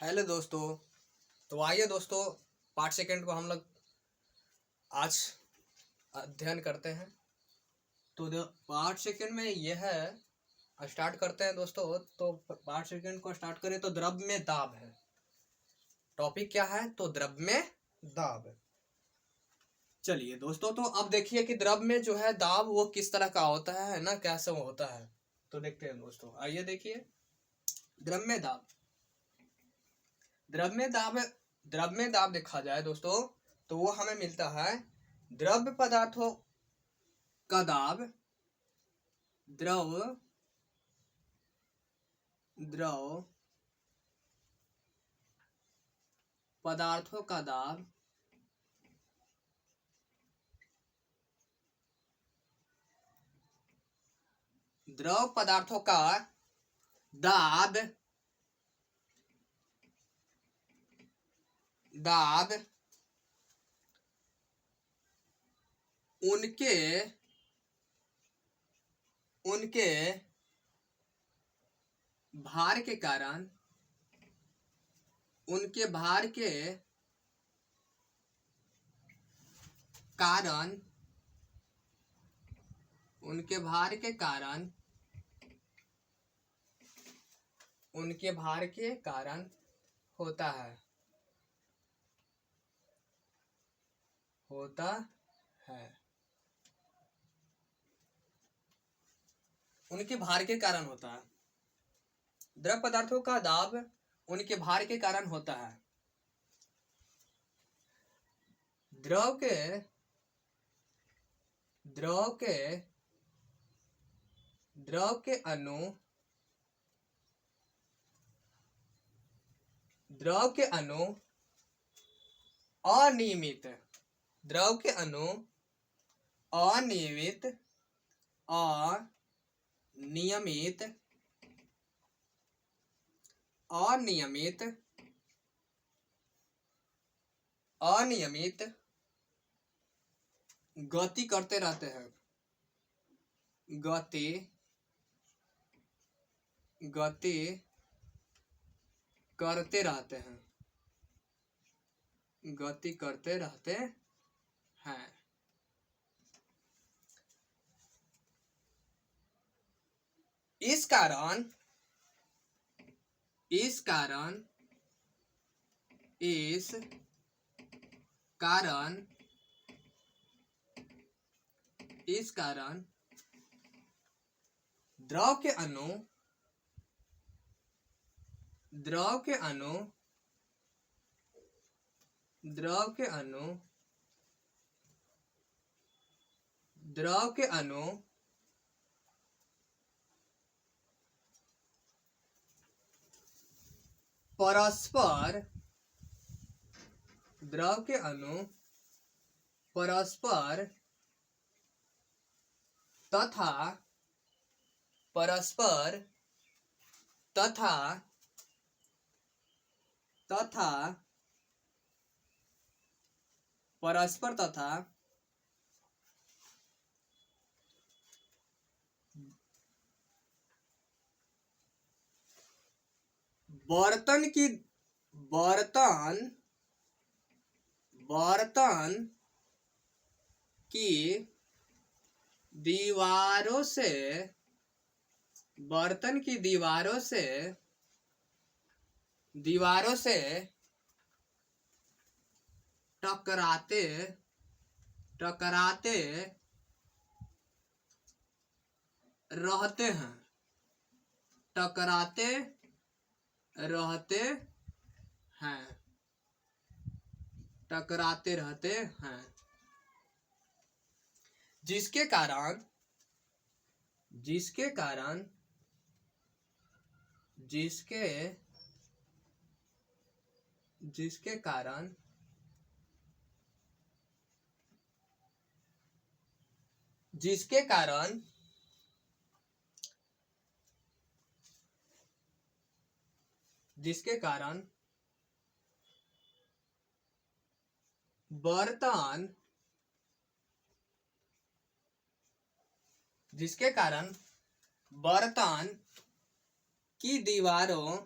Hello दोस्तों। तो आइए दोस्तों, पार्ट सेकंड को हम लोग आज अध्ययन करते हैं। तो पार्ट सेकंड में यह है, स्टार्ट करते हैं दोस्तों। तो पार्ट सेकंड को स्टार्ट करें तो द्रव में दाब है। टॉपिक क्या है? तो द्रव में दाब। चलिए दोस्तों, तो अब देखिए कि द्रव में जो है दाब वो किस तरह का होता है ना, कैसे वो होता है। तो देखते हैं दोस्तों, आइए देखिए। द्रव में दाब, द्रव में दाब, द्रव में दाब देखा जाए दोस्तों तो वो हमें मिलता है द्रव पदार्थों का दाब, द्रव द्रव पदार्थों का दाब द्रव पदार्थों का दाब दाब उनके उनके भार के कारण, उनके भार के कारण, उनके भार के कारण, उनके भार के कारण होता है, होता है। उनके भार के कारण होता है। द्रव पदार्थों का दाब उनके भार के कारण होता है। द्रव के द्रव के द्रव के अणु द्रव के अणु अनियमित, द्रव के अणु अनियमित अनियमित अनियमित अनियमित गति करते रहते हैं, गति गति करते रहते हैं, गति करते रहते हैं। इस कारण इस कारण इस कारण इस कारण द्रव के अणु द्रव के अणु द्रव के अणु द्रव के अणु परस्पर द्रव के अणु परस्पर तथा परस्पर तथा तथा परस्पर तथा बर्तन की बर्तन बर्तन की दीवारों से बर्तन की दीवारों से टकराते टकराते रहते हैं, टकराते रहते हैं, टकराते रहते हैं। जिसके कारण जिसके कारण जिसके जिसके कारण जिसके कारण जिसके कारण बर्तन जिसके कारण बर्तन की दीवारों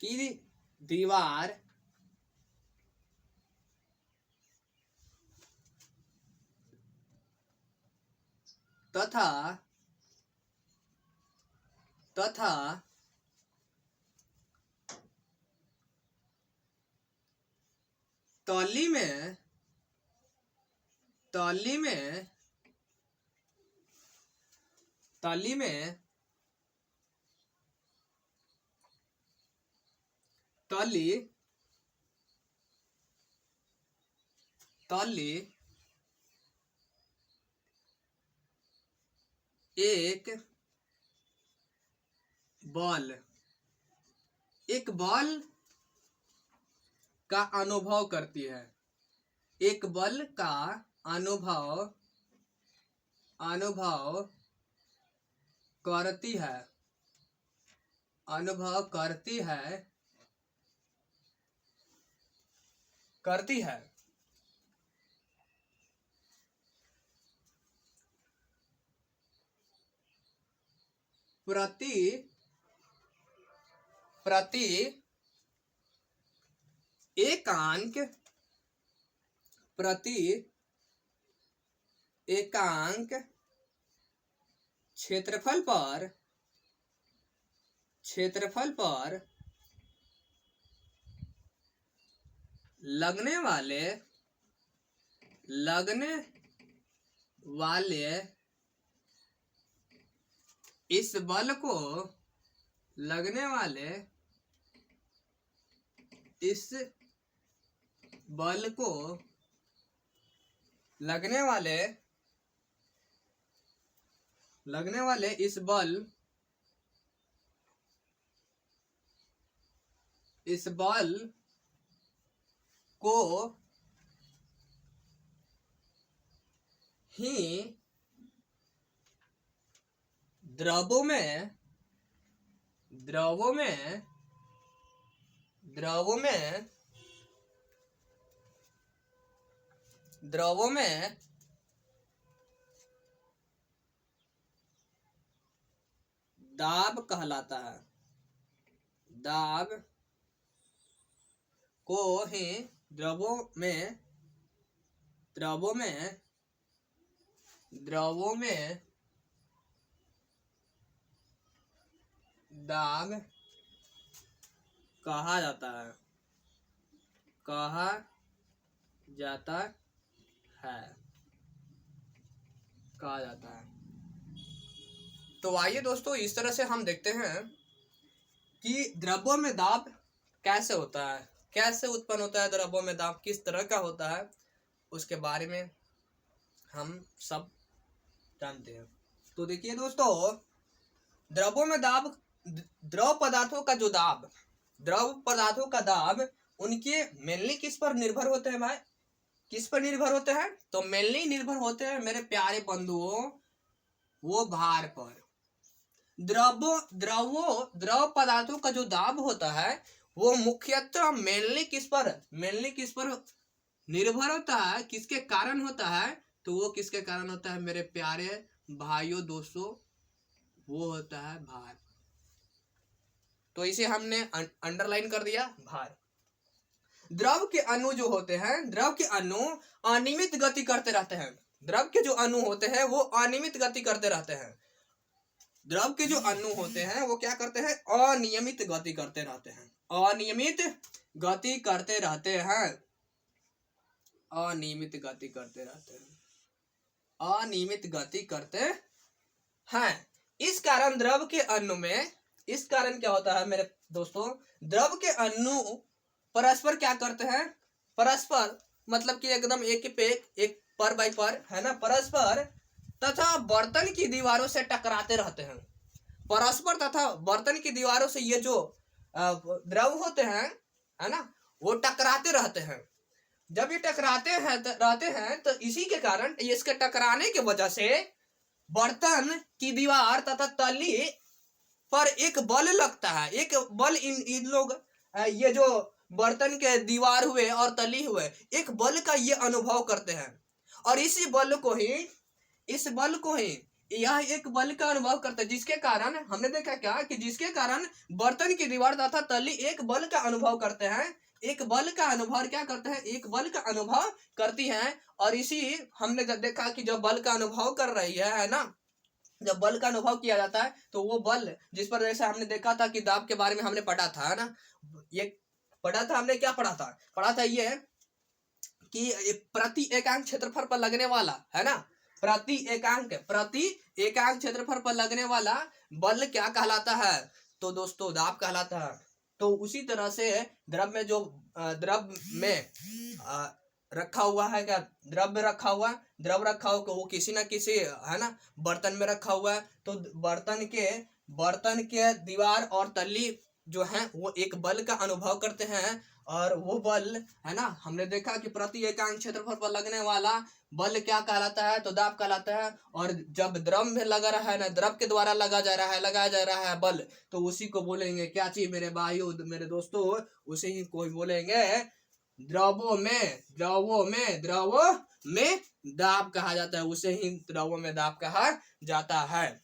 की दीवार तथा तली में एक बल का अनुभव करती है। एक बल का अनुभव करती है। प्रति एकांक क्षेत्रफल पर लगने वाले इस बल को इस बल को ही द्रवों में दाब कहलाता है। दाब को ही द्रवों में दाब कहा जाता है। तो आइए दोस्तों, इस तरह से हम देखते हैं कि द्रव्यों में दाब कैसे होता है, कैसे उत्पन्न होता है, द्रव्यों में दाब किस तरह का होता है, उसके बारे में हम सब जानते हैं। तो देखिए दोस्तों, द्रव्यों में दाब, द्रव पदार्थों का दाब उनके मेनली किस पर निर्भर होते हैं भाई? किस पर निर्भर होते हैं? तो मेनली निर्भर होते हैं मेरे प्यारे बंधुओं, वो भार पर। द्रव पदार्थों का जो दाब होता है वो मुख्यतः मेनली किस पर निर्भर होता है, किसके कारण होता है? तो वो किसके कारण होता है मेरे प्यारे भाइयों दोस्तों? वो होता है भार। तो इसे हमने अंडरलाइन कर दिया, भार। द्रव के अणु जो होते हैं, द्रव के अणु अनियमित गति करते रहते हैं। द्रव के जो अणु होते हैं वो अनियमित गति करते रहते हैं। द्रव के जो अणु होते हैं वो क्या करते हैं? अनियमित गति करते रहते हैं। अनियमित गति करते रहते हैं। अनियमित गति करते रहते हैं। अनियमित गति करते हैं। इस कारण द्रव के अणु में, इस कारण क्या होता है मेरे दोस्तों? द्रव के अणु परस्पर क्या करते हैं? परस्पर मतलब कि एकदम एक पे एक पर बाई पर, है ना, परस्पर तथा बर्तन की दीवारों से टकराते रहते हैं। परस्पर तथा बर्तन की दीवारों से ये जो द्रव होते हैं, है ना, वो टकराते रहते हैं। जब ये टकराते हैं तो इसी के कारण, इसके टकराने की वजह से बर्तन की दीवार तथा तली पर एक बल लगता है। एक बल इन लोग ये जो बर्तन के दीवार हुए और तली हुए, एक बल का ये अनुभव करते हैं। और इस बल को ही यह एक बल का अनुभव करता है, जिसके कारण हमने देखा क्या कि जिसके कारण बर्तन की दीवार तथा तली एक बल का अनुभव करते हैं, एक बल का अनुभव क्या करते हैं, एक बल का अनुभव करती हैं। और इसी हमने जब देखा कि जब बल का अनुभव कर रही है ना, जब बल का अनुभव किया जाता है तो वो बल जिस पर, जैसे हमने देखा था कि दाब के बारे में हमने पढ़ा था, है ना, ये पढ़ा था हमने, क्या पढ़ा था ये कि प्रति एकांक क्षेत्रफल पर लगने वाला, है ना, प्रति एकांक क्षेत्रफल पर लगने वाला बल क्या कहलाता है, तो दोस्तों दाब कहलाता है। तो उसी तरह से द्रव में जो द्रव में रखा हुआ है, क्या द्रव रखा हुआ, द्रव रखा हुआ वो किसी ना किसी, है ना, बर्तन में रखा हुआ है। तो बर्तन के दीवार और तली जो है वो एक बल का अनुभव करते हैं, और वो बल, है ना, हमने देखा कि प्रति एकांक क्षेत्रफल पर लगने वाला बल क्या कहलाता है, तो दाब कहलाता है। और जब द्रव में लगा रहा है ना, द्रव के द्वारा लगाया जा रहा है बल, तो उसी को बोलेंगे क्या चीज मेरे भाइयों, मेरे दोस्तों, उसे ही कोई बोलेंगे द्रवों में दाब कहा जाता है, उसे ही द्रवों में दाब कहा जाता है।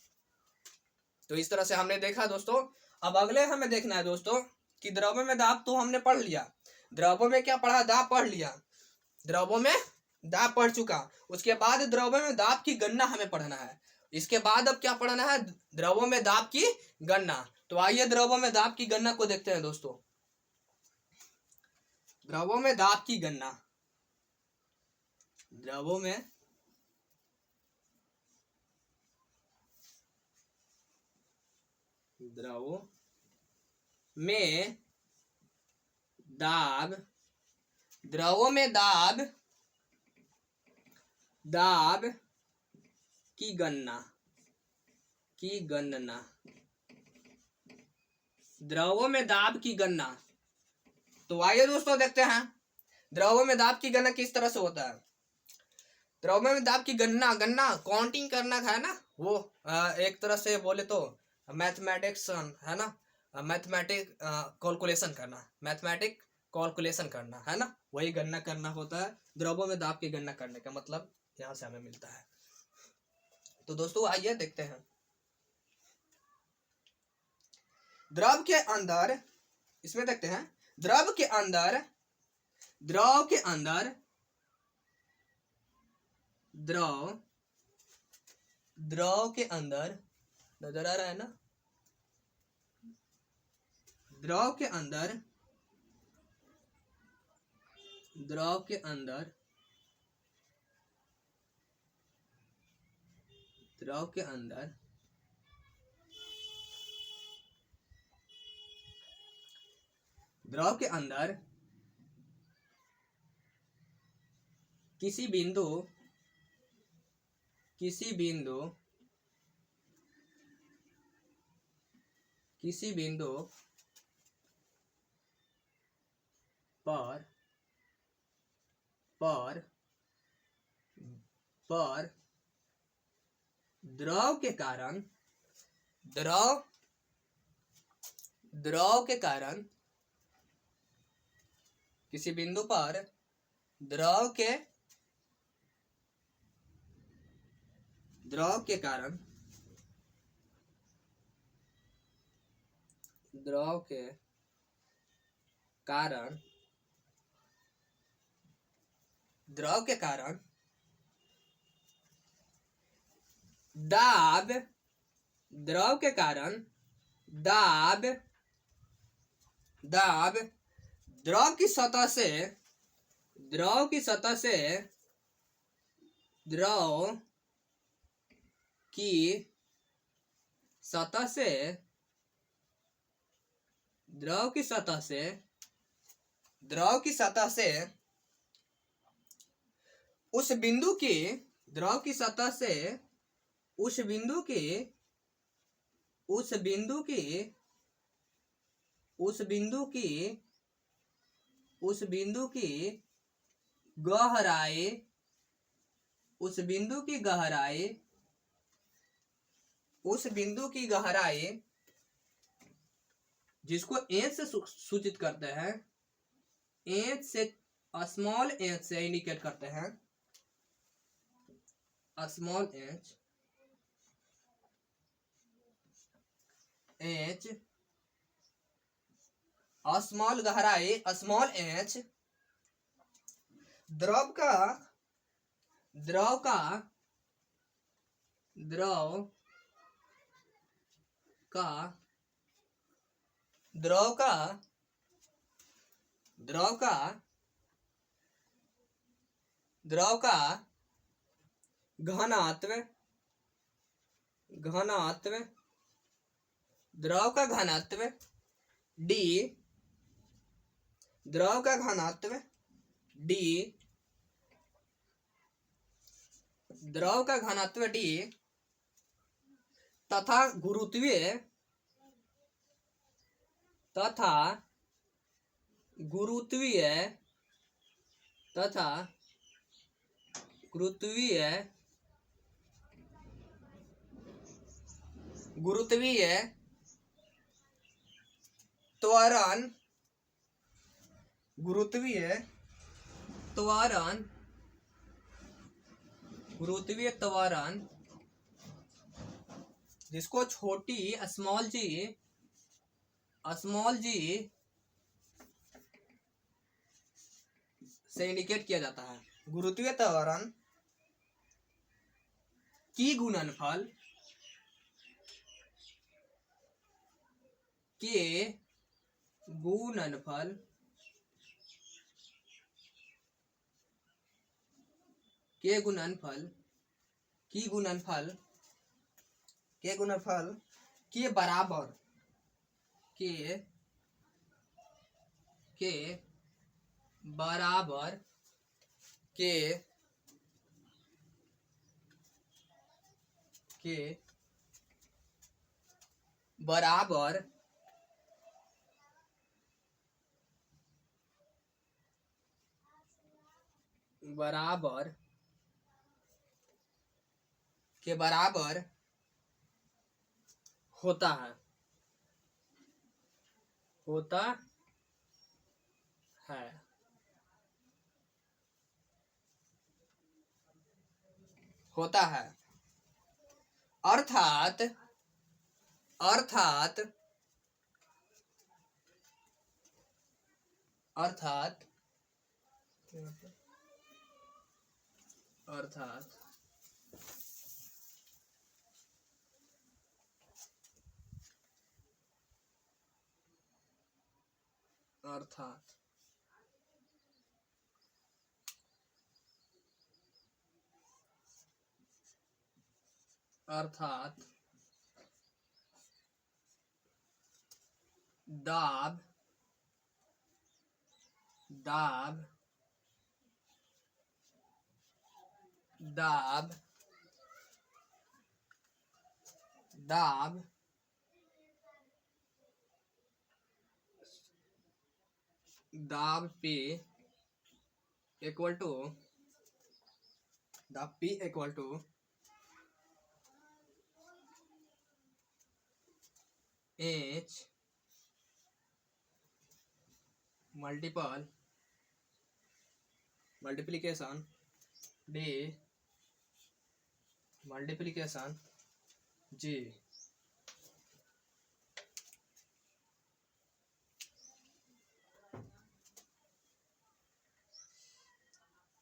तो इस तरह से हमने देखा दोस्तों। अब अगले हमें देखना है दोस्तों कि द्रव्यों में दाब तो हमने पढ़ लिया, द्रव्यों में क्या पढ़ा, दाब पढ़ लिया, द्रव्यों में दाब पढ़ चुका। उसके बाद द्रव्यों में दाब की गणना हमें पढ़ना है। इसके बाद अब क्या पढ़ना है, द्रव्यों में दाब की गणना। तो आइए द्रव्यों में दाब की गणना को देखते हैं दोस्तों। द्रव्यों में दाब की गणना, द्रव्यों में दाब, द्रव्यों में दाब की गणना, द्रव्यों में दाब की गणना। तो आइए दोस्तों देखते हैं द्रव्यों में दाब की गणना किस तरह से होता है। द्रव्यों में दाब की गणना काउंटिंग करना है ना, वो एक तरह से बोले तो मैथमेटिक्स, है ना, मैथमेटिक कैलकुलेशन करना, है ना, वही गणना करना होता है। द्रव्यों में दाब की गणना करने का मतलब यहाँ से हमें मिलता है। तो दोस्तों आइए देखते हैं। द्रव के अंदर, इसमें देखते हैं, द्रव के अंदर नजर आ रहा है ना, द्रव के अंदर किसी बिंदु पर द्रव के कारण किसी बिंदु पर द्रव के कारण दाब, द्रव के कारण दाब द्रव की सतह से द्रव की सतह से उस बिंदु की गहराई जिसको एच से सूचित करते हैं, एच से, स्मॉल एच से इंडिकेट करते हैं, स्मॉल एच, एच, स्मॉल गहराई स्मॉल एच, द्रव का द्रव का द्रव का द्रव का द्रव का द्रव का घनत्व घनत्व द्रव का घनत्व डी, द्रव का घनत्व डी, द्रव का घनत्व डी तथा गुरुत्वीय तथा गुरुत्वीय तथा गुरुत्वीय गुरुत्वीय त्वरण गुरुत्वीय त्वरण गुरुत्वीय त्वरण जिसको छोटी स्मॉल जी से इंडिकेट किया जाता है। गुरुत्वीय त्वरण की गुणनफल के गुणनफल के गुणनफल की गुणनफल के गुणनफल के बराबर के बराबर के बराबर बराबर के बराबर होता है अर्थात अर्थात अर्थात अर्थात अर्थात अर्थात दाब दाब दाब दाब दाब P इक्वल टू दाब P equal to H multiplication D multiplication G।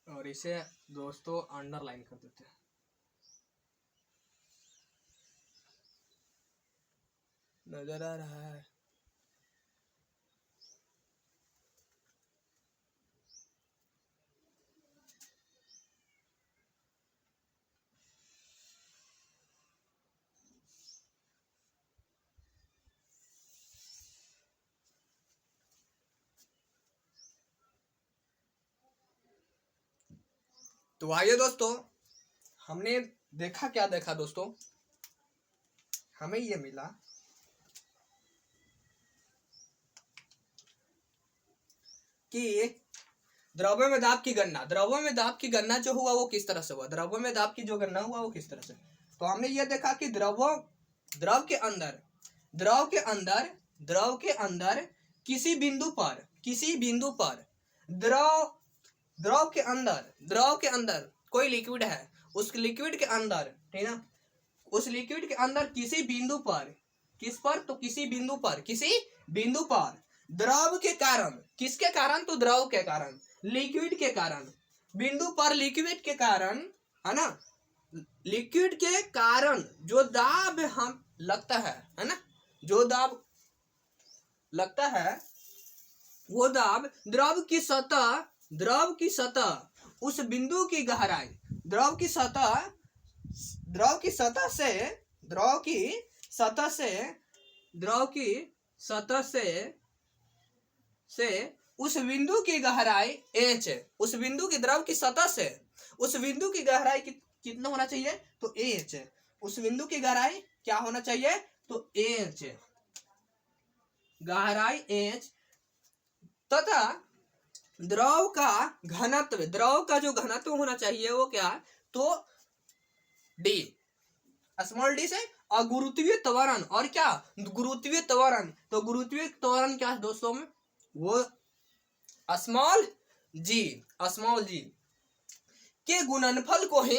और इसे दोस्तों अंडरलाइन कर देते हैं। नजर आ रहा है? तो आइए दोस्तों, हमने देखा क्या देखा दोस्तों, हमें ये मिला कि द्रव्य में दाब की गणना जो हुआ वो किस तरह से हुआ, द्रव्य में दाब की जो गणना हुआ वो किस तरह से। तो हमने ये देखा कि द्रव के अंदर किसी बिंदु पर द्रव के अंदर कोई लिक्विड है, उस लिक्विड के अंदर, ठीक ना, उस लिक्विड के अंदर किसी बिंदु पर किस पर? तो किसी बिंदु पर, किसी बिंदु पर द्रव के कारण, किसके कारण? तो द्रव के कारण, लिक्विड के कारण, बिंदु पर लिक्विड के कारण, है ना, लिक्विड के कारण जो दाब हम लगता है ना, जो दाब लगता है वो दाब द्रव की सतह, द्रव की सतह उस बिंदु की गहराई, द्रव की सतह, द्रव की सतह से, द्रव की सतह से, द्रव की सतह से उस बिंदु की गहराई एच, उस बिंदु की, द्रव की सतह से उस बिंदु की गहराई कितना होना चाहिए? तो एच, उस बिंदु की गहराई क्या होना चाहिए? तो एच, गहराई एच, तथा द्रव का घनत्व, द्रव का जो घनत्व होना चाहिए वो क्या? तो डी, स्मॉल डी से, और गुरुत्वीय त्वरण, और क्या? गुरुत्वीय त्वरण, तो गुरुत्वीय त्वरण क्या है दोस्तों में? वो स्मॉल जी, स्मॉल जी के गुणनफल को ही,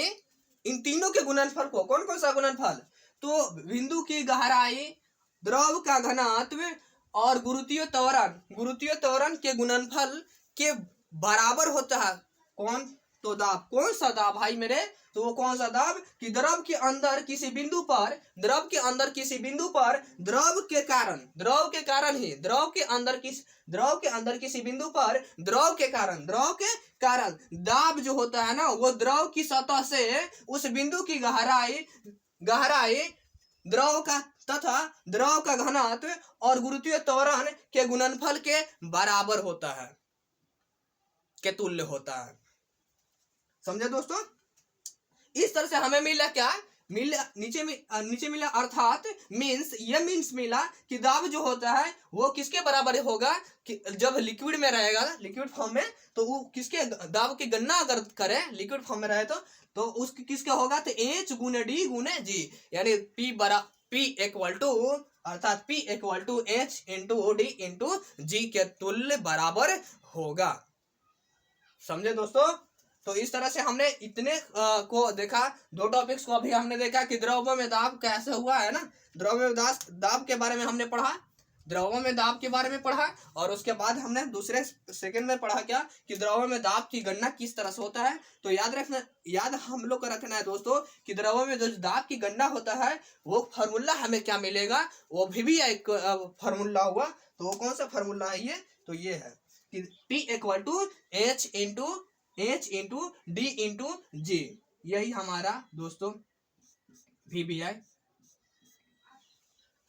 इन तीनों के गुणनफल को, कौन कौन सा गुणनफल? तो बिंदु की गहराई, द्रव का घनत्व और गुरुत्वीय त्वरण, गुरुत्वीय त्वरण के गुणनफल के बराबर होता है। कौन? तो दाब, कौन सा दाब भाई मेरे? तो वो कौन सा दाब कि द्रव के अंदर किसी बिंदु पर, द्रव के अंदर किसी बिंदु पर द्रव के कारण, द्रव के कारण ही, द्रव के अंदर किस, द्रव के अंदर किसी बिंदु पर द्रव के कारण, द्रव के कारण दाब जो होता है ना, वो द्रव की सतह से उस बिंदु की गहराई, गहराई द्रव का तथा द्रव का घनत्व और गुरुत्वीय त्वरण के गुणनफल के बराबर होता है, के तुल्य होता है। समझे दोस्तों? इस तरह से हमें मिला क्या? मिला नीचे मिला, अर्थात मीन्स, ये मीन्स मिला कि दाब जो होता है वो किसके बराबर होगा? कि जब लिक्विड में रहेगा, लिक्विड फॉर्म में, तो वो किसके दाब की गणना अगर करें लिक्विड फॉर्म में रहे तो उसकी किसका होगा? तो एच गुने डी गुने जी, यानी P इक्वल टू, अर्थात P equal to H into D into G के तुल्य बराबर होगा। समझे दोस्तों? तो इस तरह से हमने इतने को देखा, दो टॉपिक्स को अभी हमने देखा कि द्रव में दाब कैसे हुआ है ना, द्रव में दाब के बारे में हमने पढ़ा, द्रव में दाब के बारे में पढ़ा, और उसके बाद हमने दूसरे सेकंड में पढ़ा क्या कि द्रव में दाब की गणना किस तरह से होता है। तो याद रखना, याद हम लोग को रखना है दोस्तों कि द्रव में जो दाब की गणना होता है वो फार्मूला हमें क्या मिलेगा? वो भी एक फार्मूला हुआ। तो वो कौन सा फार्मूला है ये? तो ये है कि P equal to H into D into G, यही हमारा दोस्तों VBI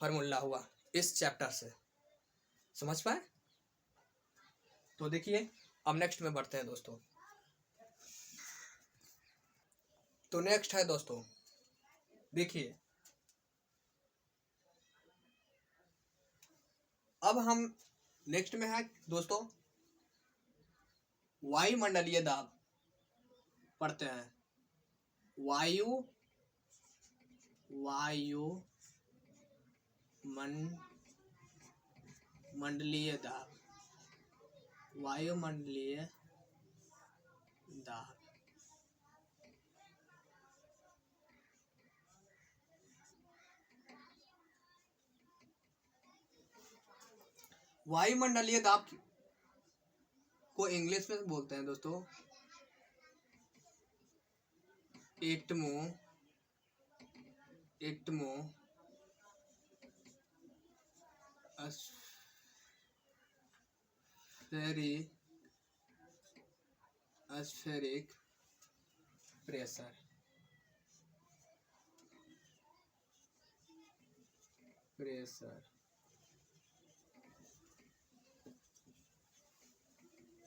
फार्मूला हुआ इस चैप्टर से। समझ पाए? तो देखिए अब नेक्स्ट में बढ़ते हैं दोस्तों। तो नेक्स्ट है दोस्तों, देखिए अब हम नेक्स्ट में है दोस्तों वायुमंडलीय दाब पढ़ते हैं। मंडलीय दाब, वायुमंडलीय दाब। वायुमंडलीय दाब को इंग्लिश में बोलते हैं दोस्तों एटमॉस्फेरिक प्रेशर,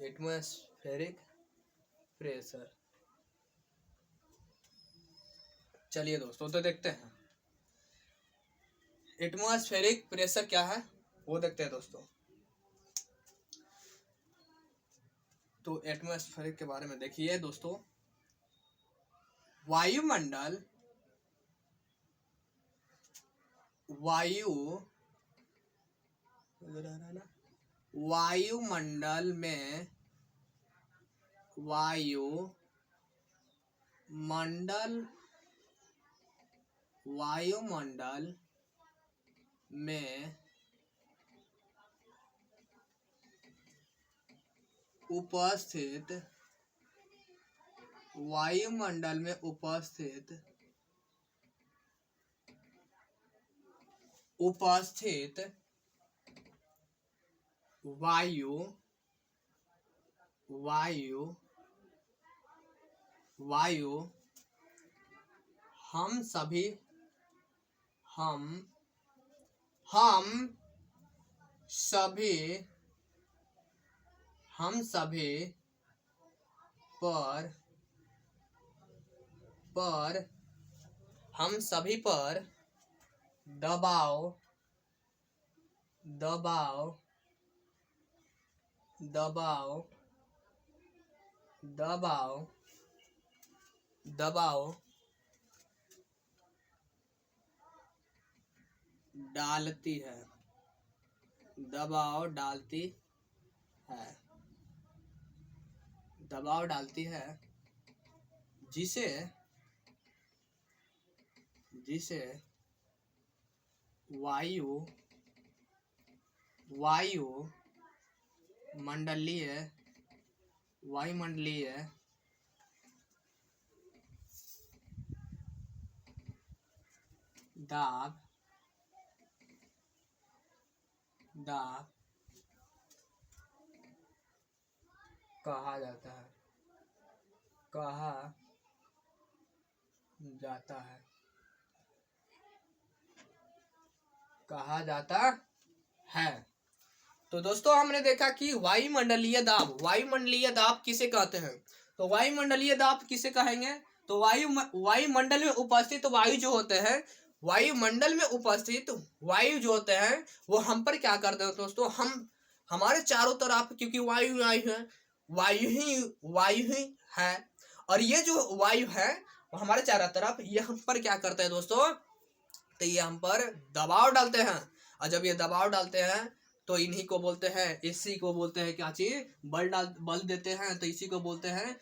एटमॉस्फेरिक प्रेशर। चलिए दोस्तों तो देखते हैं एटमॉस्फेरिक प्रेशर क्या है वो देखते हैं दोस्तों। तो एटमॉस्फेरिक के बारे में देखिए दोस्तों, वायुमंडल, वायुमंडल में, वायुमंडल में उपस्थित वायुमंडल में उपस्थित वायु हम सभी पर दबाव डालती है, जिसे वायुमंडलीय दाब कहा जाता है। तो दोस्तों हमने देखा कि वायुमंडलीय दाब किसे कहते हैं। तो वायुमंडलीय दाब किसे कहेंगे, तो वायुमंडल में उपस्थित वायु जो होते हैं, वायुमंडल में उपस्थित वायु जो होते हैं वो हम पर क्या करते हैं दोस्तों, हमारे चारों तरफ, क्योंकि वायु ही है, और ये जो वायु है वो हमारे चारों तरफ, ये हम पर क्या करते हैं दोस्तों, तो ये हम पर दबाव डालते हैं। और जब ये दबाव डालते हैं तो इन्हीं को बोलते हैं, इसी को बोलते हैं क्या चीज, बल देते हैं, तो इसी को बोलते हैं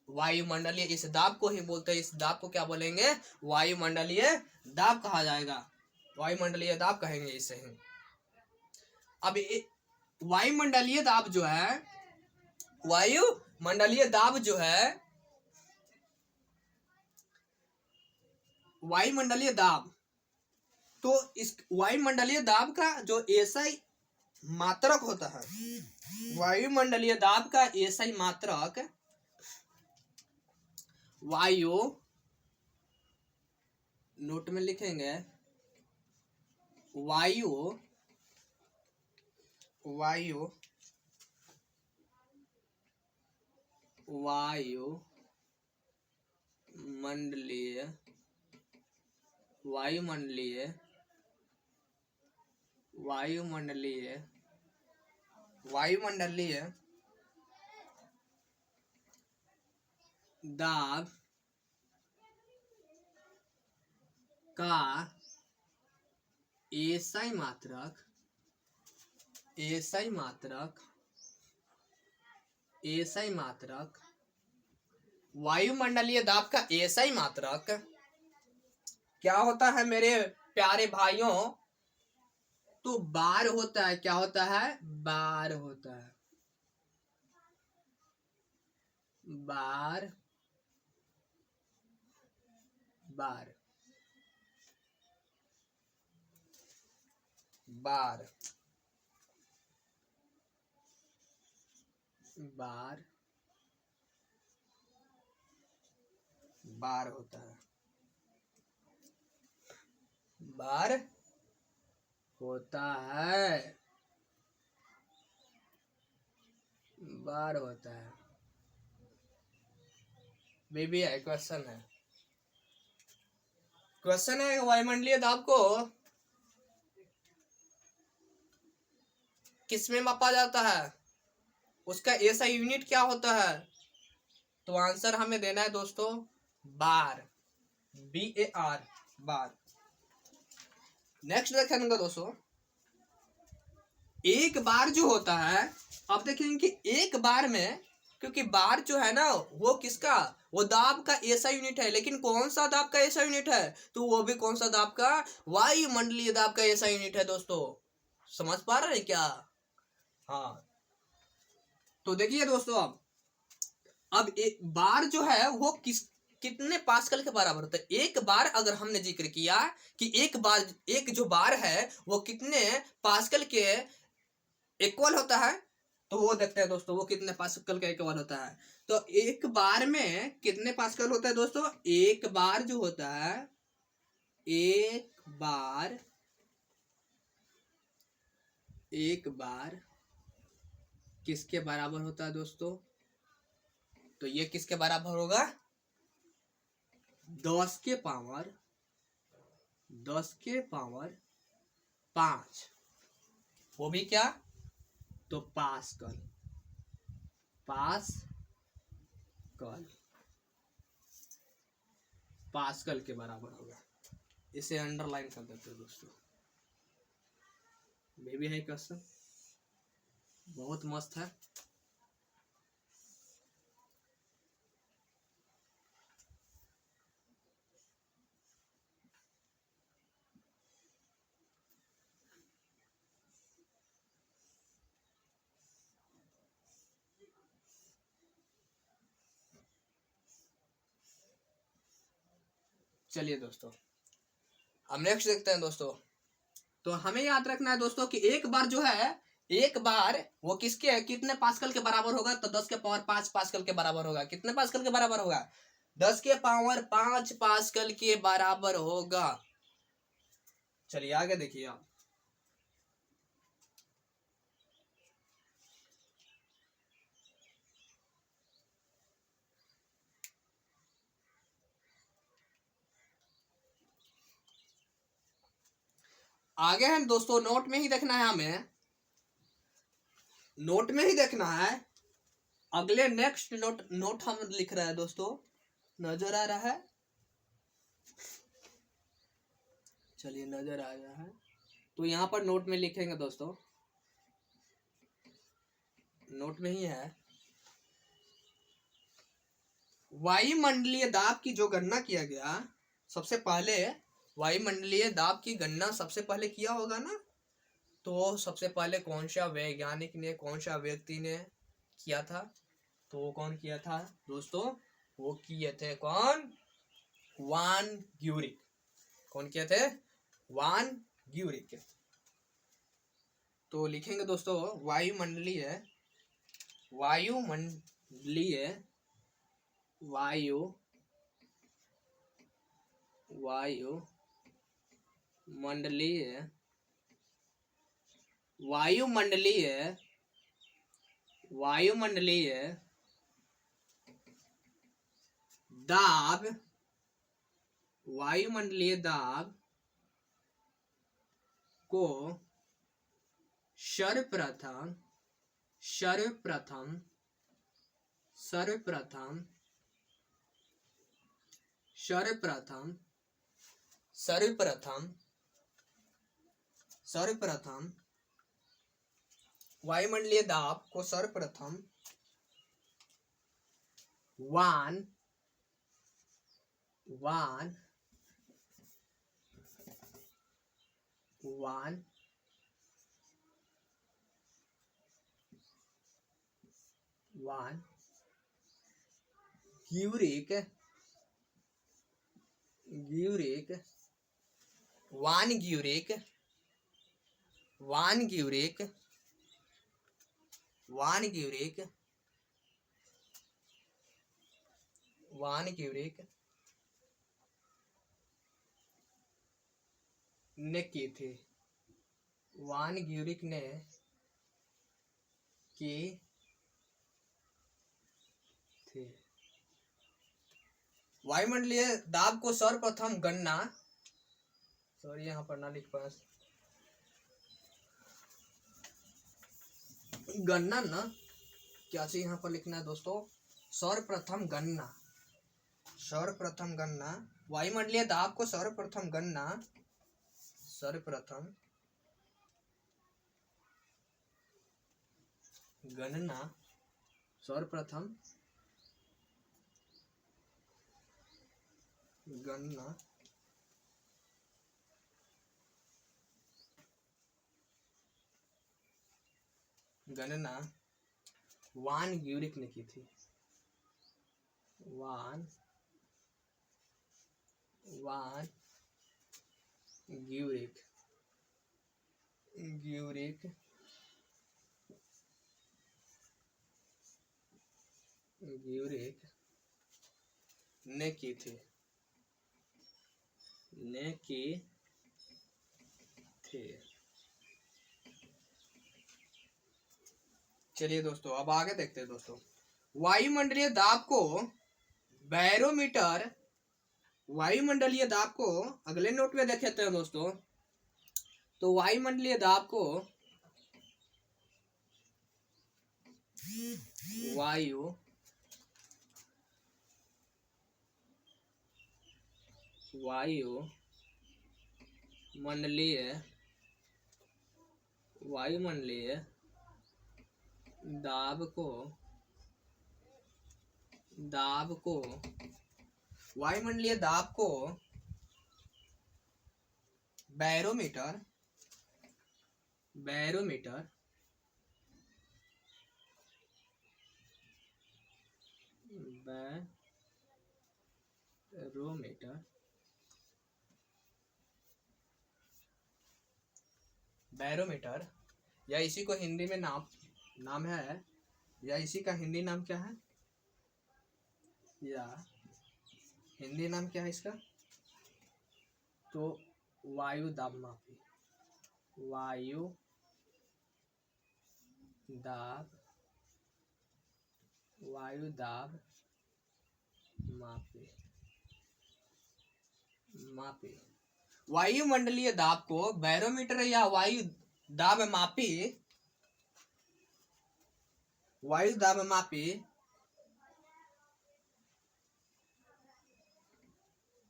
वायुमंडलीय, इस दाब को ही बोलते हैं। इस दाब को क्या बोलेंगे, वायुमंडलीय दाब कहा जाएगा, वायुमंडलीय दाब कहेंगे इसे ही। अब वायुमंडलीय दाब जो है, वायुमंडलीय दाब तो इस वायुमंडलीय दाब का जो एसआई मात्रक होता है, वायुमंडलीय दाब का एसआई मात्रक वायु, नोट में लिखेंगे, वायुमंडलीय दाब का एसआई मात्रक वायुमंडलीय दाब का एसआई मात्रक क्या होता है मेरे प्यारे भाइयों, तो बार होता है। क्या होता है, बार होता है, बार होता है, बार होता है। बेबी क्वेश्चन है वायुमंडलीय दाब को किसमें मापा जाता है, उसका एसआई यूनिट क्या होता है, तो आंसर हमें देना है दोस्तों बार, BAR, बार। नेक्स्ट देखेंगे दोस्तों, एक बार जो होता है, आप देखेंगे कि एक बार में क्योंकि बार जो है ना वो किसका, वो दाब का ऐसा यूनिट है, लेकिन कौन सा दाब का ऐसा यूनिट है, तो वो भी कौन सा दाब का, वायुमंडलीय दाब का ऐसा यूनिट है दोस्तों। समझ पा रहे हैं क्या? हाँ, तो देखिए दोस्तों, अब एक बार जो है वो कितने पास्कल के बराबर होता है। एक बार अगर हमने जिक्र किया कि एक बार, एक जो बार है वो कितने पास्कल के इक्वल होता है, तो वो देखते हैं दोस्तों वो कितने पास्कल का इक्वल होता है। तो एक बार में कितने पास्कल होता है दोस्तों, एक बार जो होता है, एक बार किसके बराबर होता है दोस्तों, तो ये किसके बराबर होगा, 10 के पावर 5, वो भी क्या, तो पास्कल के बराबर होगा। इसे अंडरलाइन कर देते हैं दोस्तों। बेबी है क्वेश्चन, बहुत मस्त है। चलिए दोस्तों, हम नेक्स्ट देखते हैं दोस्तों। तो हमें याद रखना है दोस्तों कि एक बार जो है, एक बार वो किसके कितने पास्कल के बराबर होगा, तो 10 के पावर 5 पास्कल के बराबर होगा। कितने पास्कल के बराबर होगा, 10 के पावर 5 पास्कल के बराबर होगा। चलिए आगे देखिए आप। आगे है दोस्तों, नोट में ही देखना है हमें, नोट में ही देखना है। अगले नेक्स्ट नोट हम लिख रहे हैं दोस्तों, नजर आ रहा है, चलिए नजर आ रहा है, तो यहाँ पर नोट में लिखेंगे दोस्तों, नोट में ही है, वायुमंडलीय दाब की जो गणना किया गया, सबसे पहले वायुमंडलीय दाब की गणना सबसे पहले किया होगा ना, तो सबसे पहले कौन सा वैज्ञानिक ने, कौन सा व्यक्ति ने किया था, तो वो कौन किया था दोस्तों, वो किए थे कौन, वान ग्यूरिक। कौन किए थे, वान ग्यूरिक। तो लिखेंगे दोस्तों, वायुमंडलीय वायुमंडलीय वायुमंडलीय दाब, वायुमंडलीय दाब को सर्वप्रथम वायुमंडलीय दाब को सर्वप्रथम वान ग्यूरिक ने की थी, वान ग्यूरिक ने की थी। वायुमंडलीय दाब को सर्वप्रथम गणना, सॉरी यहाँ पर ना लिख पास, गणना ना क्या चाहिए यहाँ पर लिखना है दोस्तों, सर्वप्रथम गणना वायुमंडलीय दाब को सर्वप्रथम गणना सर्वप्रथम गणना वान ग्यूरिक ने की थी। वान ग्यूरिक ने की थी। चलिए दोस्तों, अब आगे देखते हैं दोस्तों। वायुमंडलीय दाब को बैरोमीटर, वायुमंडलीय दाब को अगले नोट में देखे हैं दोस्तों। तो वायुमंडलीय दाब को वायुमंडलीय दाब को वायुमंडलीय दाब को बैरोमीटर या इसी को हिंदी में नाम है, या इसी का हिंदी नाम क्या है, हिंदी नाम क्या है इसका? तो वायु दाब मापी। वायुमंडलीय दाब को बैरोमीटर या वायु दाब मापी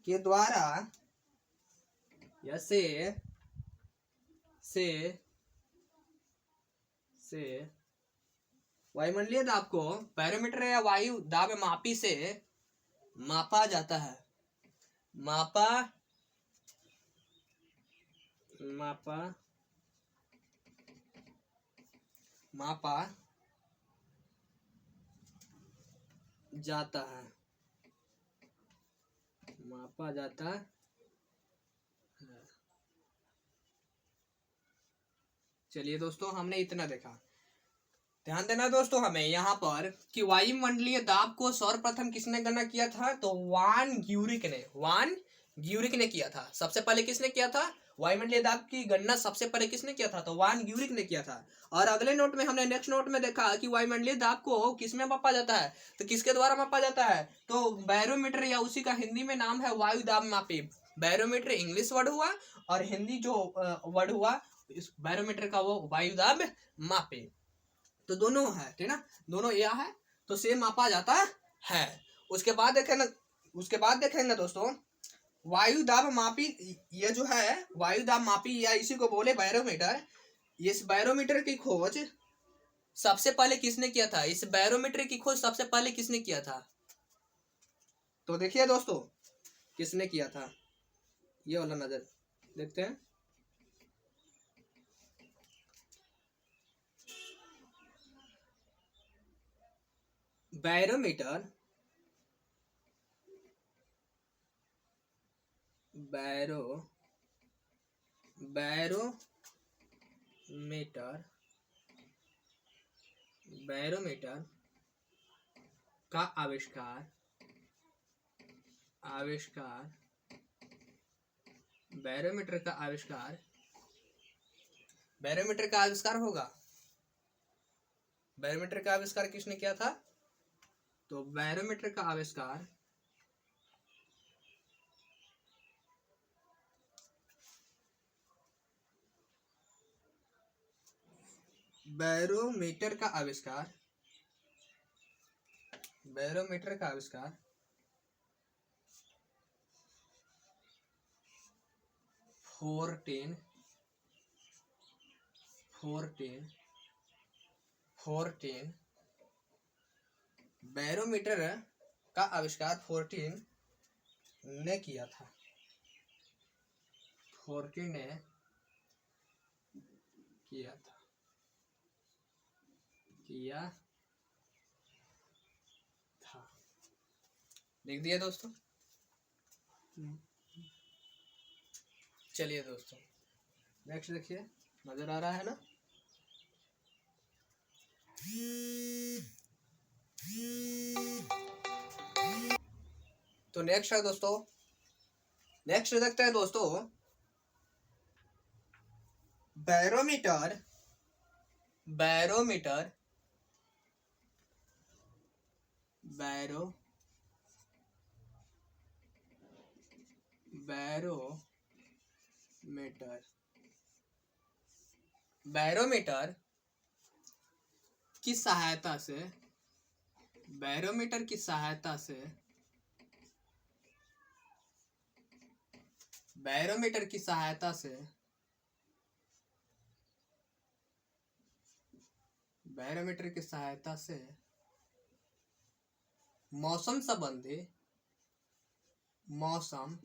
के द्वारा या से वायुमंडलीय दाब को बैरोमीटर या वायु दाब मापी से मापा जाता है। मापा जाता है। चलिए दोस्तों, हमने इतना देखा। ध्यान देना दोस्तों हमें यहाँ पर कि वायुमंडलीय दाब को सर्वप्रथम किसने गणना किया था? तो वान ग्यूरिक ने किया था। सबसे पहले किसने किया था? वायुमंडलीय दाब की गणना सबसे पहले किसने किया था? तो वान ग्यूरिक ने किया था। और अगले नोट में हमने नेक्स्ट नोट में देखा कि वायुमंडलीय दाब को किसमें मापा जाता है? तो किसके द्वारा मापा जाता है? तो बैरोमीटर, या उसी का हिंदी में नाम है वायु दाब मापी। बैरोमीटर इंग्लिश वर्ड हुआ और हिंदी जो वर्ड हुआ इस बैरोमीटर का वो वायु दाब मापी। तो दोनों है, ठीक ना, दोनों यह है तो सेम मापा जाता है। उसके बाद देखेंगे दोस्तों वायु दाब मापी। ये जो है वायु दाब मापी या इसी को बोले बैरोमीटर। इस बैरोमीटर की खोज सबसे पहले किसने किया था? इस बैरोमीटर की खोज सबसे पहले किसने किया था? तो देखिए दोस्तों किसने किया था, ये वाला नजर देखते हैं। बैरोमीटर का आविष्कार बैरोमीटर का आविष्कार होगा। बैरोमीटर का आविष्कार किसने किया था? तो बैरोमीटर का आविष्कार बैरोमीटर का आविष्कार फोर्टीन 14 बैरोमीटर का आविष्कार 14 ने किया था। 14 ने किया था। लिख दिया दोस्तों। चलिए दोस्तों नेक्स्ट देखिए, नजर आ रहा है ना। तो नेक्स्ट है दोस्तों, नेक्स्ट देखते हैं दोस्तों, बैरोमीटर। बैरोमीटर बैरोमीटर की सहायता से, बैरोमीटर की सहायता से, बैरोमीटर की सहायता से, बैरोमीटर की सहायता से मौसम संबंधी, मौसम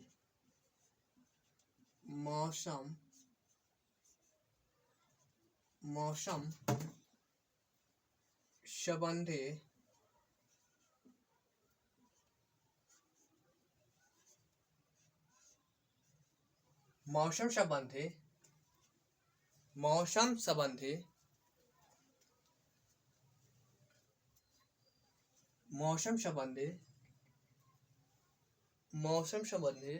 संबंधी मौसम संबंधी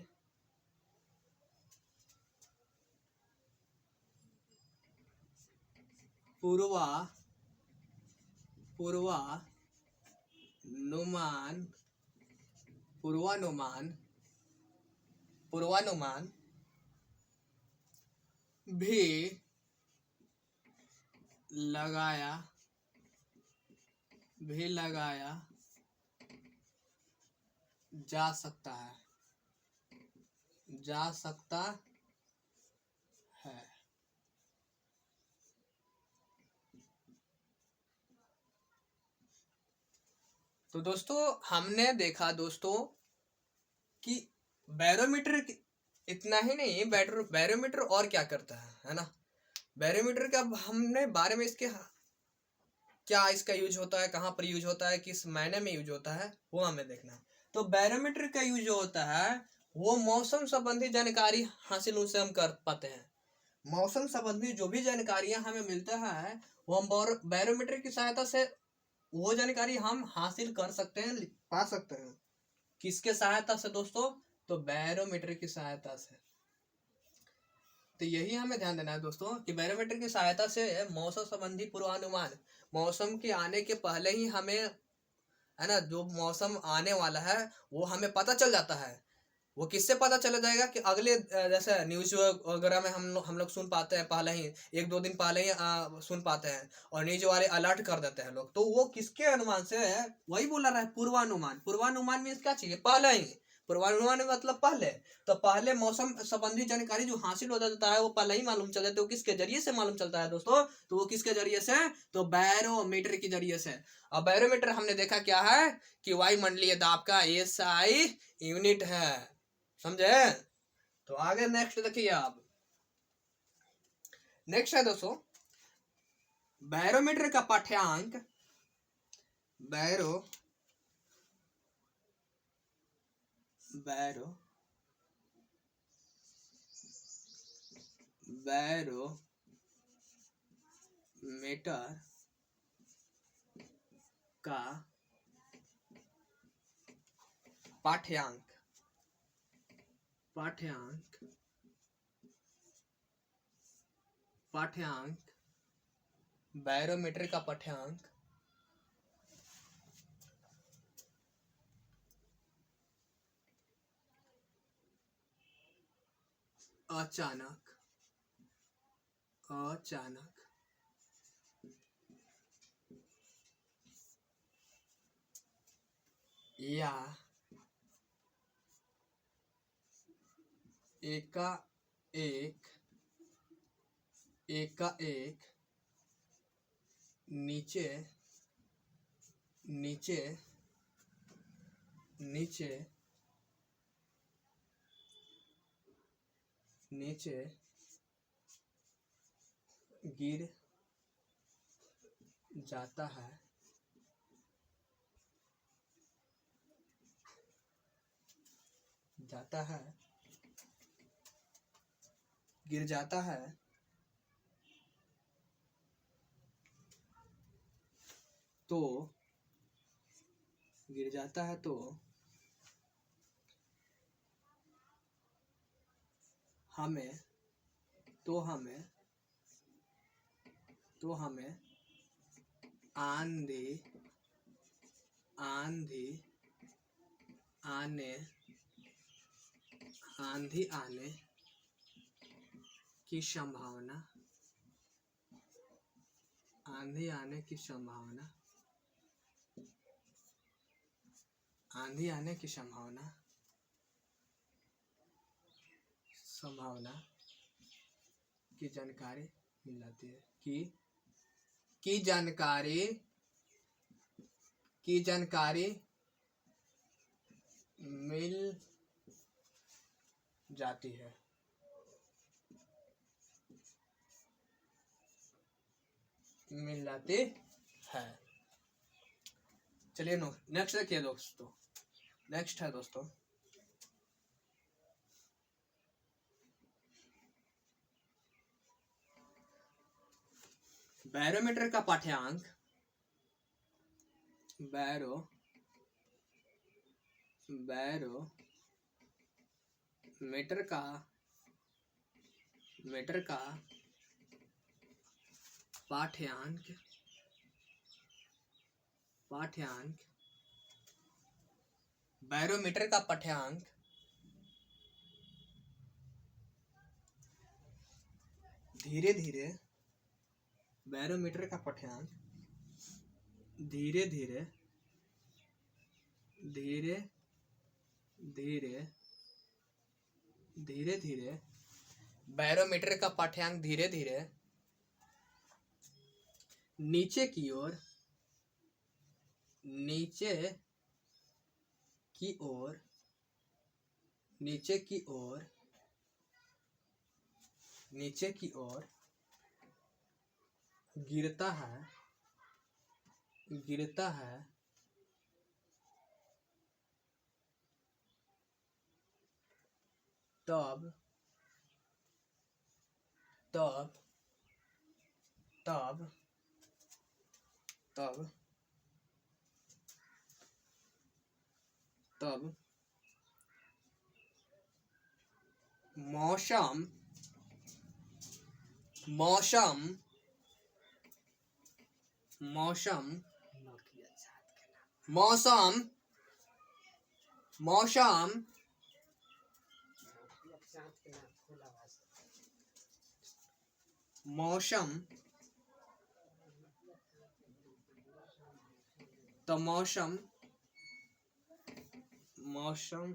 पूर्वानुमान भी लगाया जा सकता है। तो दोस्तों हमने देखा दोस्तों कि बैरोमीटर इतना ही नहीं, बैरोमीटर और क्या करता है ना। बैरोमीटर का हमने बारे में इसके क्या इसका यूज होता है, कहाँ पर यूज होता है, किस मायने में यूज होता है, वो हमें देखना है। तो बैरोमीटर का यूज जो होता है वो मौसम संबंधी जानकारी हासिल उससे हम कर पाते हैं। मौसम संबंधी जो भी जानकारियां हमें मिलता है वो हम बैरोमीटर की सहायता से वो जानकारी हम हासिल कर सकते हैं, पा सकते हैं। किसके सहायता से दोस्तों? तो बैरोमीटर की सहायता से। तो यही हमें ध्यान देना है दोस्तों कि बैरोमीटर की सहायता से मौसम संबंधी पूर्वानुमान, मौसम के आने के पहले ही हमें, है ना, जो मौसम आने वाला है वो हमें पता चल जाता है। वो किससे पता चला जाएगा कि अगले जैसे न्यूज वगैरह में हम लोग सुन पाते हैं, पहले ही 1-2 दिन पहले ही सुन पाते हैं और न्यूज वाले अलर्ट कर देते हैं लोग। तो वो किसके अनुमान से है? वही बोला रहा है पूर्वानुमान। पूर्वानुमान में क्या चाहिए? पहले ही। पूर्वानुमान मतलब पहले। तो पहले मौसम संबंधी जानकारी जो हासिल हो जाता है वो पहले ही मालूम चल जाता है। वो किसके जरिए से मालूम चलता है दोस्तों? तो वो किसके जरिए से? तो बैरोमीटर के जरिए से। अब बैरोमीटर हमने देखा क्या है कि वायुमंडलीय दाब का SI यूनिट है, समझे। तो आगे नेक्स्ट देखिए आप। नेक्स्ट है दोस्तों बैरोमीटर का पाठ्यांक। बैरोमीटर का पाठ्यांक बैरोमीटर का पाठ्यांक अचानक या एकाएक नीचे नीचे नीचे नीचे गिर जाता है, गिर जाता है तो गिर जाता है तो हमें आंधी आने की संभावना आंधी आने की संभावना की जानकारी मिल जाती है की जानकारी मिल जाती है। चलिए नेक्स्ट देखिए दोस्तों। नेक्स्ट है दोस्तों बैरोमीटर का पाठ्यांक। बैरोमीटर का पाठ्यांक बैरोमीटर का पाठ्यांक धीरे धीरे बैरोमीटर का पाठ्यांक धीरे धीरे नीचे की ओर गिरता है तब मौसम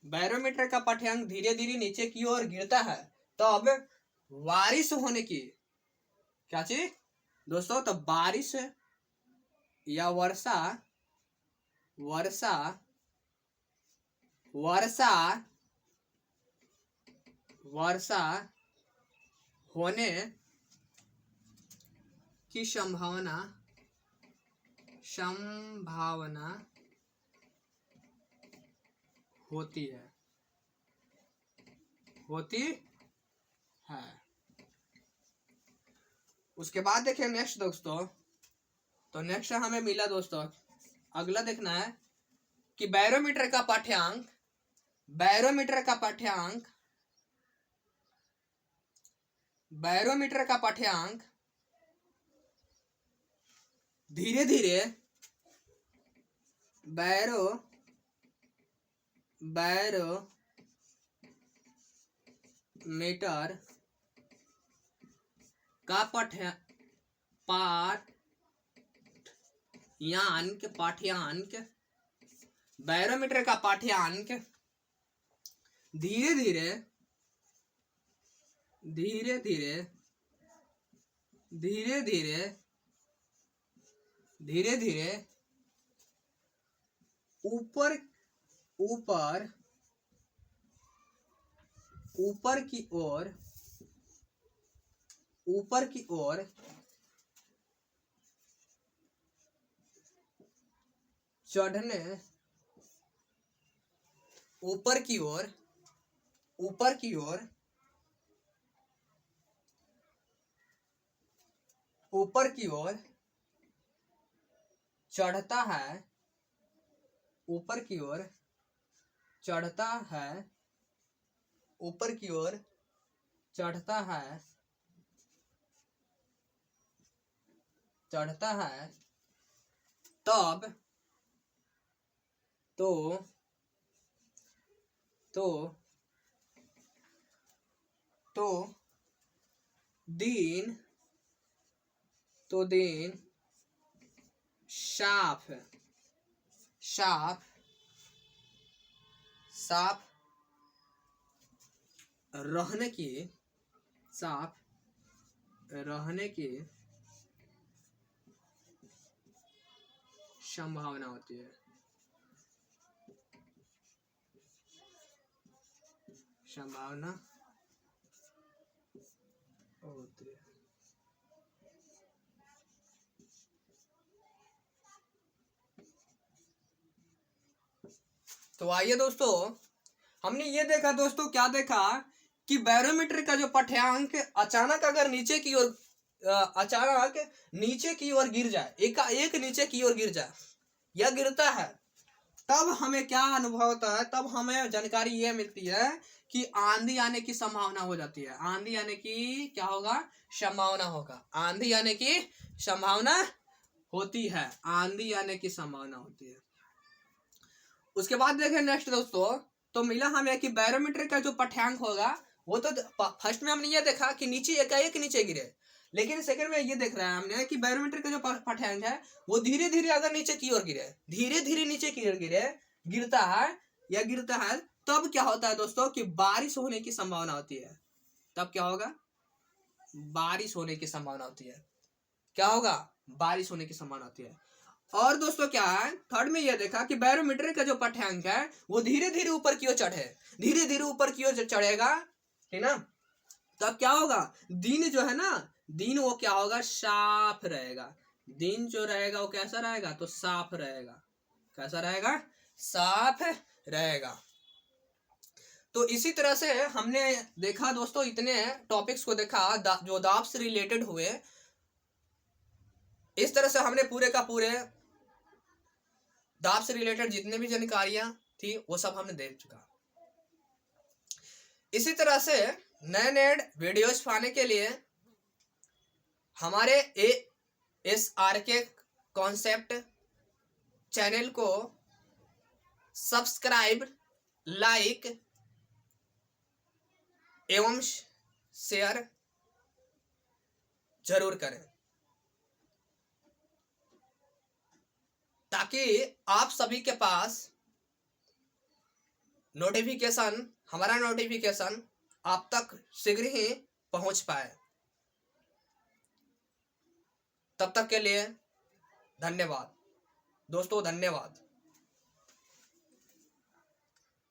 बैरोमीटर का पाठ्यांक धीरे धीरे नीचे की ओर गिरता है तब बारिश होने की क्या चीज दोस्तों? तो बारिश या वर्षा होने की संभावना होती है। उसके बाद देखिए नेक्स्ट दोस्तों। तो नेक्स्ट हमें मिला दोस्तों, अगला देखना है कि बैरोमीटर का पाठ्यांक धीरे धीरे बैरोमीटर का पाठ्यांक धीरे धीरे ऊपर ऊपर ऊपर की ओर चढ़ने ऊपर की ओर चढ़ता है, ऊपर की ओर चढ़ता है, ऊपर की ओर चढ़ता है, चढ़ता है, तब तो दिन साफ रहने की संभावना होती है, तो आइए दोस्तों, हमने ये देखा दोस्तों, क्या देखा कि बैरोमीटर का जो पाठ्यांक अचानक अगर नीचे की ओर गिर जाए, एक नीचे की ओर गिर जाए या गिरता है, तब हमें क्या अनुभव होता है, तब हमें जानकारी ये मिलती है कि आंधी आने की संभावना हो जाती है। आंधी आने की क्या होगा, संभावना होगा। आंधी आने की संभावना होती है, आंधी आने की संभावना होती है। उसके बाद देखें नेक्स्ट दोस्तों, तो मिला हमें कि बैरोमीटर का जो पाठ्यांक होगा वो तो फर्स्ट में हमने ये देखा कि नीचे एकाएक नीचे गिरे, लेकिन सेकंड में ये देख रहे हैं हमने कि बैरोमीटर का जो पाठ्यांक है वो धीरे धीरे अगर नीचे की ओर गिरे, धीरे धीरे नीचे की ओर गिरता है, तब क्या होता है दोस्तों कि बारिश होने की संभावना होती है। तब क्या होगा, बारिश होने की संभावना होती है। क्या होगा, बारिश होने की संभावना होती है। और दोस्तों क्या है, थर्ड में यह देखा कि बैरोमीटर का जो पाठ्यांक है वो धीरे धीरे ऊपर की ओर चढ़ेगा, है ना। तब क्या होगा, दिन जो है ना, दिन वो क्या होगा, साफ रहेगा। दिन जो रहेगा वो कैसा रहेगा, तो साफ रहेगा। कैसा रहेगा, साफ रहेगा। तो इसी तरह से हमने देखा दोस्तों, इतने टॉपिक्स को देखा जो दाब से रिलेटेड हुए। इस तरह से हमने पूरे का पूरे दाब से रिलेटेड जितने भी जानकारियां थी वो सब हमने देख चुका। इसी तरह से नए नए वीडियोस पाने के लिए हमारे ASRK कॉन्सेप्ट चैनल को सब्सक्राइब, लाइक एवं शेयर जरूर करें, ताकि आप सभी के पास हमारा नोटिफिकेशन आप तक शीघ्र ही पहुंच पाए। तब तक के लिए धन्यवाद दोस्तों, धन्यवाद।